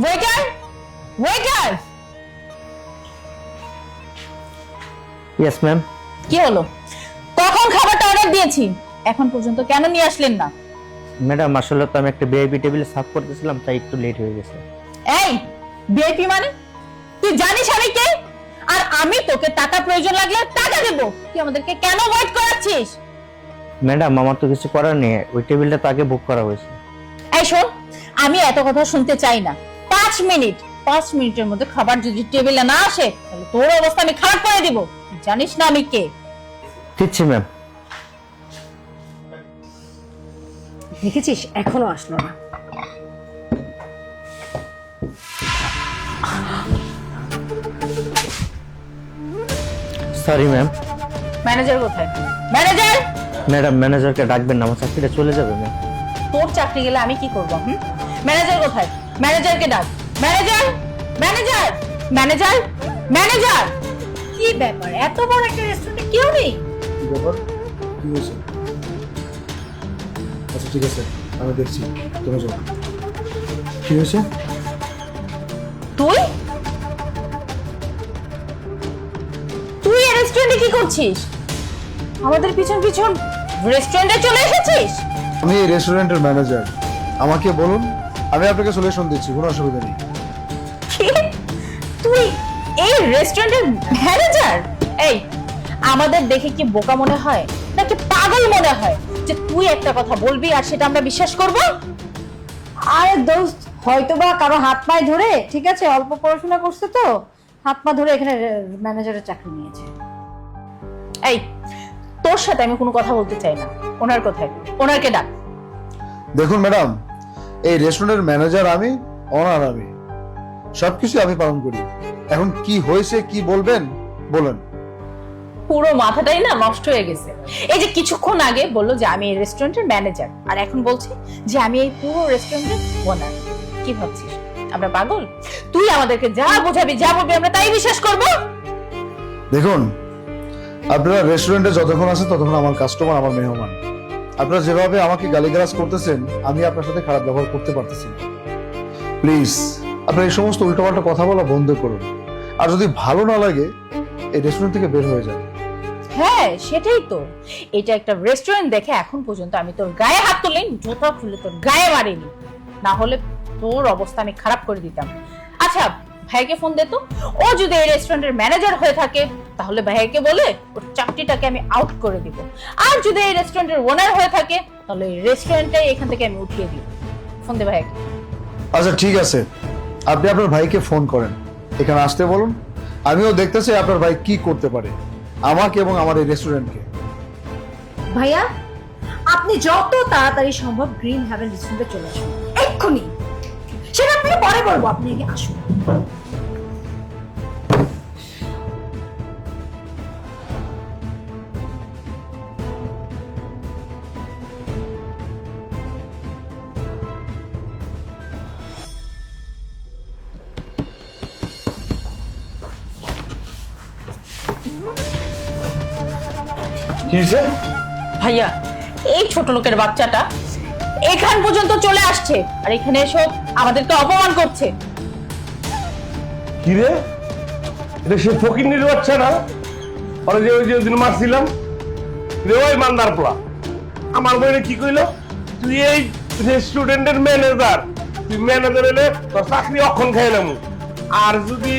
Waiter, waiter. Yes ma'am. কি হলো? কখন খাবারটা অর্ডার দিয়েছি, এখন পর্যন্ত কেন নিয়ে আসলেন না? ম্যাডাম আসলে তো আমি একটা ভিআইপি টেবিলে সার্ভ করতেছিলাম, তাই একটু লেট হয়ে গেছে। এই ভিআইপি মানে? তুই জানিস আমি কে? আর আমি তোকে টাকা প্রয়োজন লাগলে টাকা দেব, তুই আমাদেরকে কেন ওয়েট করাচ্ছিস? ম্যাডাম আমার তো কিছু করার নেই, ওই টেবিলটা তো আগে বুক করা হয়েছে। এই শোন, আমি এত কথা শুনতে চাই না। 5 মিনিটের মধ্যে খাবার যদি টেবিলে না আসে তাহলে তোর অবস্থা আমি খারাপ করে দিব। তুই জানিস না আমি কে? দিচ্ছি ম্যাম। দেখেছিস এখনো আসলো না। Sorry ma'am. ম্যানেজার কোথায়? ম্যানেজার! ম্যাডাম ম্যানেজারকে ডাকবেন না, আমার চাকরিটা চলে যাবে ম্যাম। তোর চাকরি গেলে আমি কি করব? ম্যানেজার কোথায়? ম্যানেজারকে ডাক। Manager, manager, manager, manager! কি ব্যাপার, এত বড় একটা রেস্টুরেন্টে কেউ নেই? কি ব্যাপার, কি হয়েছে? আচ্ছা ঠিক আছে, আমি দেখছি, তুমি যাও। কি হয়েছে? তুই তুই এই রেস্টুরেন্টে কি করছিস? আমাদের পিছন পিছন রেস্টুরেন্টে চলে এসেছিস? আমি এই রেস্টুরেন্টের ম্যানেজার, আমাকে বলুন, আমি আপনাকে সলিউশন দিচ্ছি, কোনো অসুবিধা নেই। কি? তুই এই রেস্টুরেন্টের ম্যানেজার? এই, আমাদের দেখে কি বোকা মনে হয় নাকি পাগল মনে হয় যে তুই একটা কথা বলবি আর সেটা আমরা বিশ্বাস করব? আরে দোস্ত, হয়তোবা কারো হাত পায়ে ধরে, ঠিক আছে, অল্প পড়াশোনা করছে তো হাত পা ধরে এখানে ম্যানেজারের চাকরি নিয়েছে। এই, তোর সাথে আমি কোনো কথা বলতে চাই না। ওনার কোথায়? ওনারকে ডাক। দেখুন ম্যাডাম, এই রেস্টুরেন্টের ম্যানেজার আমি, অনার আমি, সবকিছু আমি পালন করি। এখন কি হয়েছে, কি বলবেন বলেন। পুরো মাথাটাই না নষ্ট হয়ে গেছে। এই যে কিছুক্ষণ আগে বললো যে আমি এই রেস্টুরেন্টের ম্যানেজার, আর এখন বলছে যে আমি এই পুরো রেস্টুরেন্টের ওনার। কি ভাবছিস আমরা পাগল? তুই আমাদেরকে যা বোঝাবি, যা বলবি আমরা তাই বিশ্বাস করব? দেখুন, আপনারা রেস্টুরেন্টে যতক্ষণ আছে ততক্ষণ আমার কাস্টমার, আমার মেহমান। আপনারা যেভাবে আমাকে গালিগালাজ করতেছেন, আমি আপনার সাথে খারাপ ব্যবহার করতে পারতেছি না। প্লিজ আপনারা এই সমস্ত উল্টোপাল্টা কথা বলা বন্ধ করুন, আর যদি ভালো না লাগে এই রেস্টুরেন্ট থেকে বের হয়ে যান। হ্যাঁ সেটাই তো, এটা একটা রেস্টুরেন্ট দেখে এখন পর্যন্ত আমি তোর গায়ে হাত তুলিনি, জুতা খুলে তোর গায়ে মারিনি, না হলে তোর অবস্থা আমি খারাপ করে দিতাম। আচ্ছা ভাইকে ফোন দে তো, ও যদি এই রেস্টুরেন্টের ম্যানেজার হয়ে থাকে তাহলে ভাইকে বলে ওর চাকরিটাকে আমি আউট করে দিব, আর যদি এই রেস্টুরেন্টের ওনার হয়ে থাকে তাহলে এই রেস্টুরেন্টটাই এখান থেকে আমি উঠিয়ে দিব। ফোন দে ভাইকে। আচ্ছা ঠিক আছে, আপনি আপনার ভাইকে ফোন করেন, এখানে আসতে বলুন, আমিও দেখতে চাই আপনার ভাই কি করতে পারে আমাকে এবং আমার এই রেস্টুরেন্টকে। ভাইয়া, আপনি যত তাড়াতাড়ি সম্ভব গ্রিন হ্যাভেন রেস্টুরেন্টে চলে আসুন এক্ষুনি। সেটা আপনি পরে বলবো, আপনি আগে আসুন। কি হয়েছে? ভাইয়া, এই ছোট লোকের বাচ্চাটা এখান পর্যন্ত চলে আসছে আর এখানে এসে আমাদেরকে অপমান করছে। কি রে, এটা সে ফকিন্নির বাচ্চা না? ওরা যে ওই যে ওই দিন মারছিলাম রে, ওই মান্দার পোলা আমার বইনে কি কইলো, তুই এই রেস্টুরেন্টের ম্যানেজার, তুই ম্যানেজার এলে তোর চাকরি অক্ষণ খাইলাম। আর যদি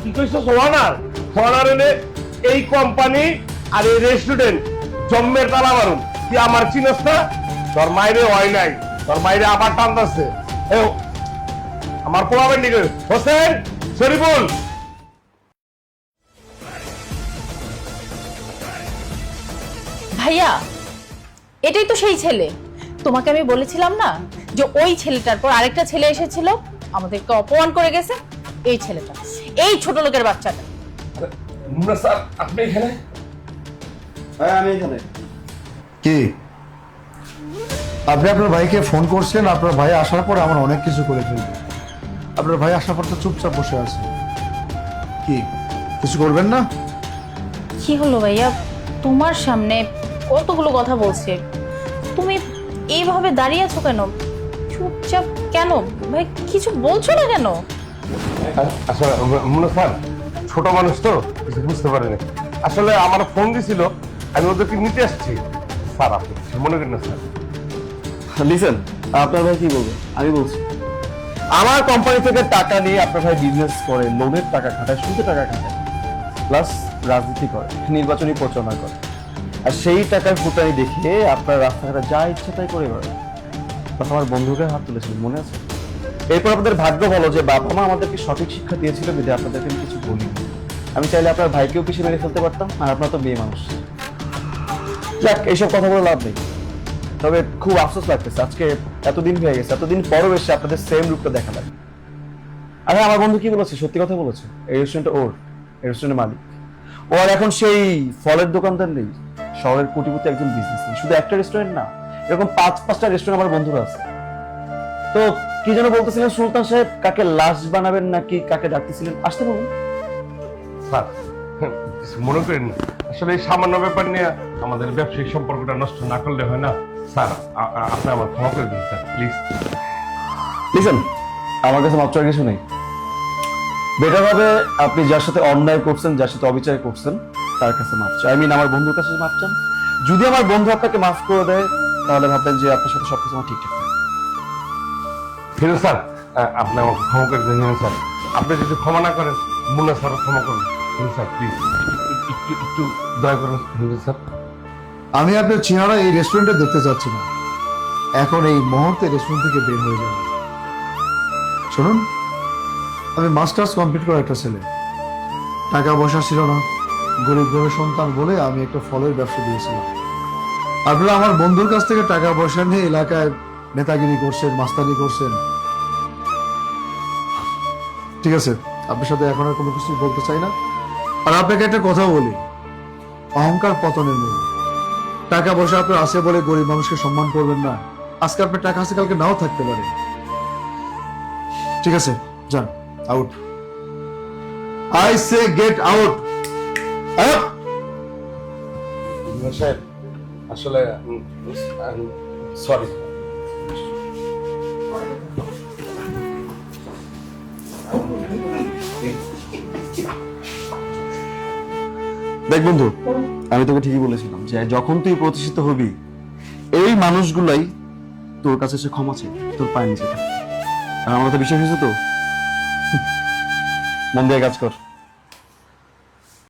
কি কইছো সোহানার, সোহানার এলে এই কোম্পানি আর এই রেস্টুরেন্ট জম্মের তালা মারুম। তুই আমার চিনস না? তোর মাইরে হয় নাই, তোর মাইরে আবার টানতেছে। আমার পোলাবেন দিকে হোসেন, শরীফুল। ভাইয়া, এটাই তো সেই ছেলে, তোমাকে আমি বলেছিলাম না যে ওই ছেলেটার পর আরেকটা ছেলে এসেছিল আমাদেরকে অপমান করে গেছে। এই ছেলেটা, এই ছোট লোকের বাচ্চাটা। মুন্না স্যার, আপনি এখানে? হ্যাঁ আমি এখানে। কি আপনি আপনার ভাইকে ফোন করছেন? আপনার ভাই আসার পর আমার অনেক কিছু করে ফেলবে। আপনার ভাই আসার পর তো চুপচাপ বসে আছে, কি কিছু করবেন না? কি হলো ভাইয়া, তোমার সামনে কতগুলো কথা বলছে, তুমি এইভাবে দাঁড়িয়ে আছো কেন? চুপচাপ কেন? ভাই কিছু বলছো না কেন? আসলে মনে স্যার ছোট মানুষ তো কিছু বুঝতে পারেনি। আসলে আমার ফোন দিছিল, আমি ওদেরকে নিতে আসছি। স্যার আপনি কিছু মনে করেন না স্যার। লিসেন, আপনার ভাই কি বলবে আমি বলছি। আমার কোম্পানি থেকে টাকা নিয়ে আপনার ভাই বিজনেস করে, লোনের টাকা খাটায়, সুদের টাকা খাটায়, প্লাস রাজনীতি করে, নির্বাচনী প্রচারণা করে, আর সেই টাকার ফুটানি দেখে আপনার রাস্তাঘাটে যা ইচ্ছা তাই করে বেড়ায়। তখন আমার বন্ধুকে হাত তুলেছিল, মনে আছে? এরপর আপনাদের ভাগ্য ভালো যে বাবা মা আমাদেরকে সঠিক শিক্ষা দিয়েছিল, বিধে আপনাদেরকে আমি কিছু বলিনি। আমি চাইলে আপনার ভাইকেও পিছিয়ে মেরে ফেলতে পারতাম, আর আপনার তো মেয়ে মানুষ। যাক, এইসব কথা বলে লাভ নেই। তবে খুব আফসোস লাগতেছে, আজকে এতদিন হয়ে গেছে, এতদিন পরও এসে আপনাদের সেম রূপটা দেখা লাগে। আরে আমার বন্ধু কি বলেছে, সত্যি কথা বলেছে। এই রেস্টুরেন্টটা ওর, এই রেস্টুরেন্টের মালিক। ও আর এখন সেই ফলের দোকানদার নেই, শহরের কোটিপতি একজন বিজনেসম্যান। শুধু একটা রেস্টুরেন্ট না, এরকম 5-5টা রেস্টুরেন্ট আমার বন্ধুরা আছে। তো কি যেন বলতেছিলেন সুলতান সাহেব, কাকে লাশ বানাবেন নাকি কাকে ডাকতেছিলেন? আসতে বলুন। স্যার কিছু মনে করেন না, আসলে এই সামান্য ব্যাপার নিয়ে আমাদের ব্যবসায়িক সম্পর্কটা নষ্ট না করলে হয় না। স্যার আপনি আমার ক্ষমা করে দিন স্যার, প্লিজ। লিসেন, আমার কাছে মাপ চাওয়ার কিছু নেই। বেটার হবে আপনি যার সাথে অন্যায় করছেন, যার সাথে অবিচার করছেন, তার কাছে মাপ চান। আই মিন আমার বন্ধুর কাছে মাপ চান। যদি আমার বন্ধু আপনাকে মাফ করে দেয়, তাহলে ভাববেন যে আপনার সাথে সবকিছু আমার ঠিকঠাক থাকে। কিন্তু স্যার আপনি আমাকে ক্ষমা করে দিন স্যার। আপনি যদি ক্ষমা না করেন, মুন্না স্যারও ক্ষমা করুন স্যার, প্লিজ একটু একটু দয়া করুন স্যার। আমি আপনার চেহারা এই রেস্টুরেন্টে দেখতে চাচ্ছি না। এখন এই মুহূর্তে রেস্টুরেন্ট থেকে বের হয়ে যাবে। শুনুন, আমি মাস্টার্স কমপ্লিট করা একটা ছেলে, টাকা পয়সা ছিল না, গরিব ঘরের সন্তান বলে আমি একটা ফলের ব্যবসা দিয়েছিলাম। আপনারা আমার বন্ধুর কাছ থেকে টাকা পয়সা নিয়ে এলাকায় নেতাগিরি করছেন, মাস্তানি করছেন। ঠিক আছে, আপনার সাথে এখন আর কোনো কিছু বলতে চাই না। আর আপনাকে একটা কথা বলি, অহংকার পতনের মূল। টাকা পয়সা আপনার আছে বলে গরিব মানুষকে সম্মান করবেন না। আজকে আপনার টাকা আছে, কালকে নাও থাকতে পারে। ঠিক আছে, যান, out. I say get out. সাহেব আসলে সরি। দেখ বন্ধু, আমি তোকে ঠিকই বলেছিলাম যে যখন তুই প্রতিষ্ঠিত হবি, এই মানুষগুলাই তোর কাছে এসে ক্ষমা চাই, তোর পায়ের নিচে থাকবে। আর আমার কথা বিশ্বাস হয়েছে তো? মন দিয়ে কাজ কর।